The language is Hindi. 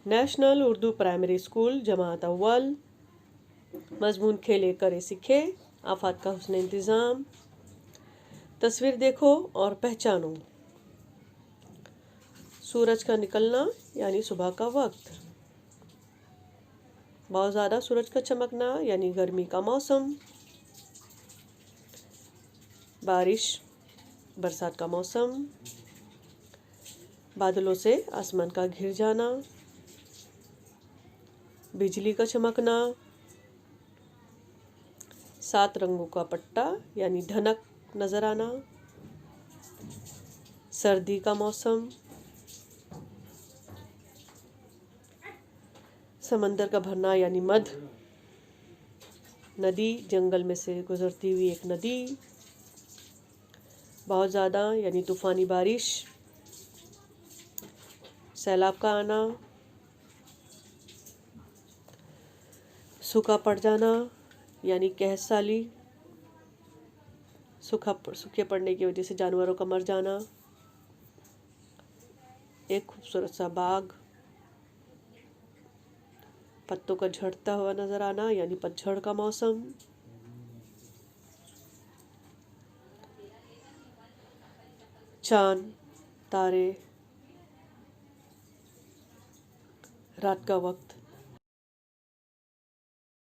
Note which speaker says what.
Speaker 1: नेशनल उर्दू प्राइमरी स्कूल जमात अव्वल। मजमून खेले करे सीखे, आफात का हुस्न इंतज़ाम। तस्वीर देखो और पहचानो। सूरज का निकलना यानी सुबह का वक्त। बहुत ज़्यादा सूरज का चमकना यानी गर्मी का मौसम। बारिश, बरसात का मौसम। बादलों से आसमान का घिर जाना। बिजली का चमकना। 7 रंगों का पट्टा यानी ढनक नजर आना। सर्दी का मौसम। समंदर का भरना यानी मध। नदी, जंगल में से गुजरती हुई एक नदी। बहुत ज़्यादा यानी तूफानी बारिश। सैलाब का आना। सूखा पड़ जाना यानी कहत साली। सूखे पड़ने की वजह से जानवरों का मर जाना। एक खूबसूरत सा बाग। पत्तों का झड़ता हुआ नजर आना यानी पतझड़ का मौसम। चांद, तारे, रात का वक्त।